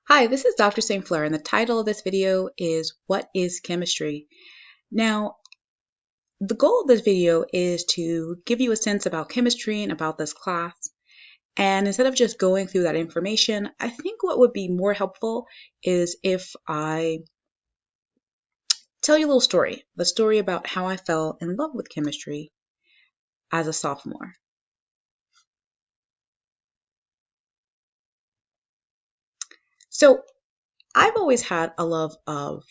Hi, this is Dr. St. Fleur, and the title of this video is What is Chemistry? Now, the goal of this video is to give you a sense about chemistry and about this class. And instead of just going through that information, I think what would be more helpful is if I tell you a little story, the story about how I fell in love with chemistry as a sophomore. So, I've always had a love of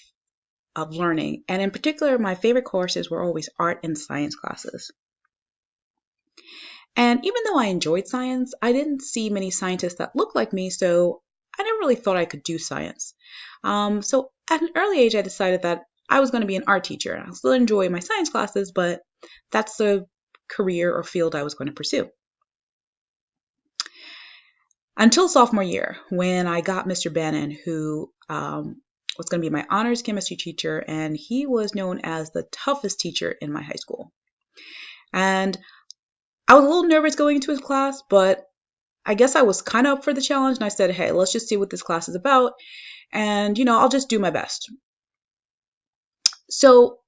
learning, and in particular, my favorite courses were always art and science classes. And even though I enjoyed science, I didn't see many scientists that looked like me, so I never really thought I could do science. So at an early age, I decided that I was going to be an art teacher. I'll still enjoy my science classes, but that's the career or field I was going to pursue. Until sophomore year, when I got Mr. Bannon, who was going to be my honors chemistry teacher, and he was known as the toughest teacher in my high school. And I was a little nervous going into his class, but I guess I was kind of up for the challenge, and I said, hey, let's just see what this class is about, and I'll just do my best. So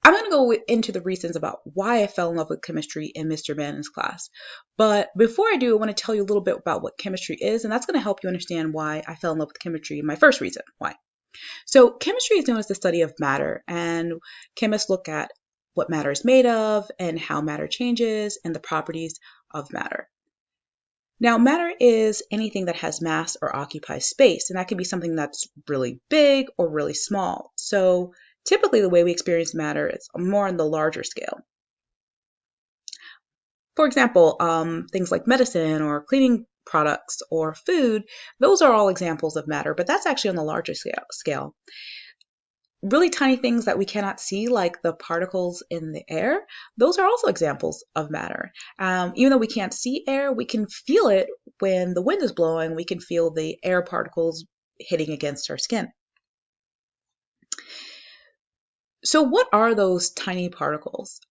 I'm going to go into the reasons about why I fell in love with chemistry in Mr. Bannon's class. But before I do, I want to tell you a little bit about what chemistry is, and that's going to help you understand why I fell in love with chemistry. My first reason why. So chemistry is known as the study of matter, and chemists look at what matter is made of and how matter changes and the properties of matter. Now, matter is anything that has mass or occupies space, and that can be something that's really big or really small. So typically the way we experience matter is more on the larger scale. For example, things like medicine or cleaning products or food, those are all examples of matter, but that's actually on the larger scale. Really tiny things that we cannot see, like the particles in the air, those are also examples of matter. Even though we can't see air, we can feel it when the wind is blowing. We can feel the air particles hitting against our skin. So what are those tiny particles?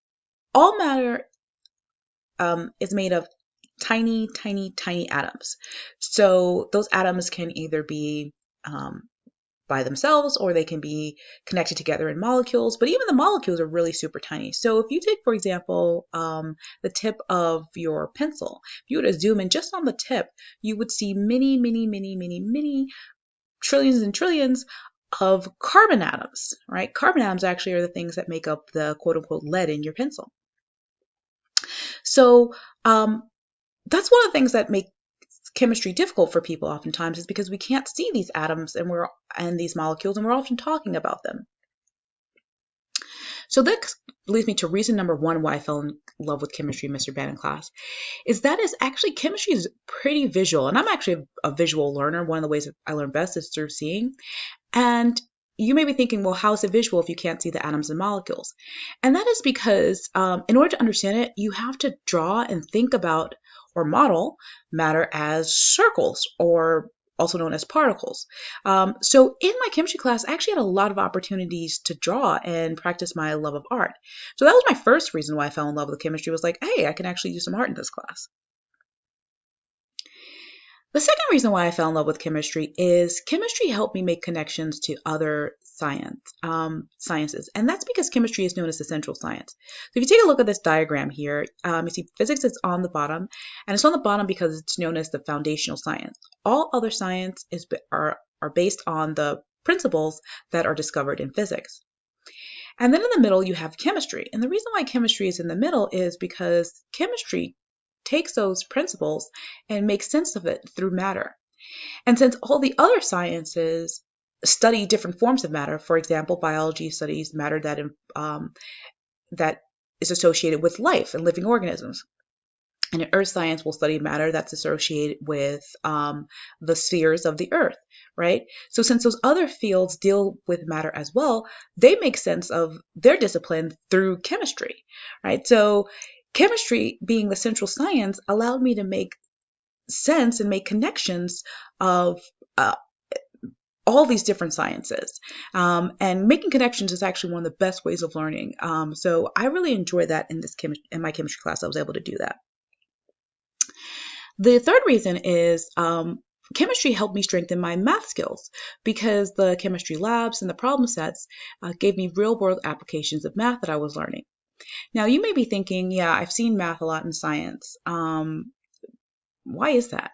All matter is made of tiny, tiny, tiny atoms. So those atoms can either be by themselves, or they can be connected together in molecules, but even the molecules are really super tiny. So if you take, for example, the tip of your pencil, if you were to zoom in just on the tip, you would see many, many, many, many, many trillions and trillions of carbon atoms, right? Carbon atoms actually are the things that make up the quote unquote lead in your pencil. So that's one of the things that make chemistry difficult for people oftentimes, is because we can't see these atoms and these molecules, and we're often talking about them. So that leads me to reason number one why I fell in love with chemistry in Mr. Bannon class, is actually chemistry is pretty visual, and I'm actually a visual learner. One of the ways that I learn best is through seeing. And you may be thinking, well, how is it visual if you can't see the atoms and molecules? And that is because in order to understand it, you have to draw and think about or model matter as circles, or also known as particles. So in my chemistry class, I actually had a lot of opportunities to draw and practice my love of art. So that was my first reason why I fell in love with chemistry, was like, hey, I can actually do some art in this class. The second reason why I fell in love with chemistry is chemistry helped me make connections to other sciences, and that's because chemistry is known as the central science. So if you take a look at this diagram here, you see physics is on the bottom, and it's on the bottom because it's known as the foundational science. All other science are based on the principles that are discovered in physics. And then in the middle, you have chemistry. And the reason why chemistry is in the middle is because chemistry takes those principles and makes sense of it through matter. And since all the other sciences study different forms of matter, for example, biology studies matter that is associated with life and living organisms. And earth science will study matter that's associated with the spheres of the earth, right? So since those other fields deal with matter as well, they make sense of their discipline through chemistry, right? So chemistry, being the central science, allowed me to make sense and make connections of all these different sciences. And making connections is actually one of the best ways of learning. So I really enjoy that in my chemistry class. I was able to do that. The third reason is chemistry helped me strengthen my math skills because the chemistry labs and the problem sets gave me real world applications of math that I was learning. Now, you may be thinking, yeah, I've seen math a lot in science. Why is that?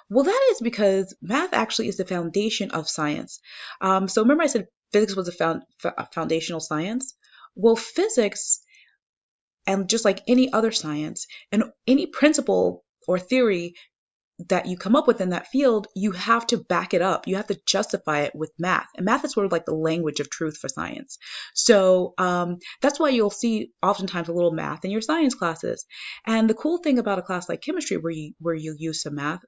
Well, that is because math actually is the foundation of science. So remember I said physics was a foundational science? Well, physics, and just like any other science, and any principle or theory that you come up with in that field, you have to back it up. You have to justify it with math. And math is sort of like the language of truth for science. So that's why you'll see oftentimes a little math in your science classes. And the cool thing about a class like chemistry where you use some math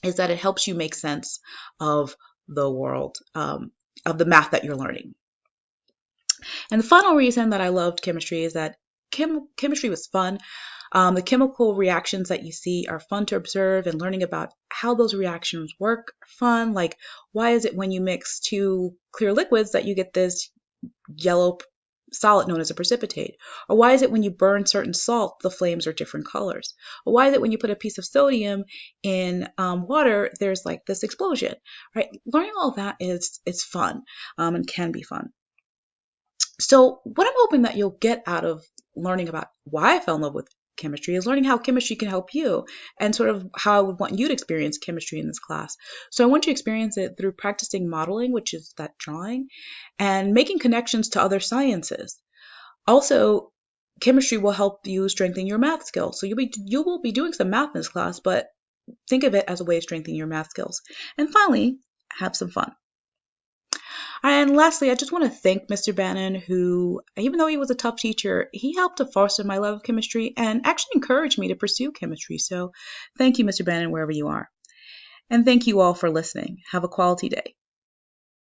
is that it helps you make sense of the world, of the math that you're learning. And the final reason that I loved chemistry is that chemistry was fun. The chemical reactions that you see are fun to observe, and learning about how those reactions work are fun. Like, why is it when you mix two clear liquids that you get this yellow solid known as a precipitate? Or why is it when you burn certain salt, the flames are different colors? Or why is it when you put a piece of sodium in water, there's like this explosion, right? Learning all that is fun and can be fun. So what I'm hoping that you'll get out of learning about why I fell in love with chemistry is learning how chemistry can help you and sort of how I would want you to experience chemistry in this class. So I want you to experience it through practicing modeling, which is that drawing, and making connections to other sciences. Also, chemistry will help you strengthen your math skills. So you will be doing some math in this class, but think of it as a way of strengthening your math skills. And finally, have some fun. And lastly, I just want to thank Mr. Bannon, who, even though he was a tough teacher, he helped to foster my love of chemistry and actually encouraged me to pursue chemistry. So thank you, Mr. Bannon, wherever you are. And thank you all for listening. Have a quality day.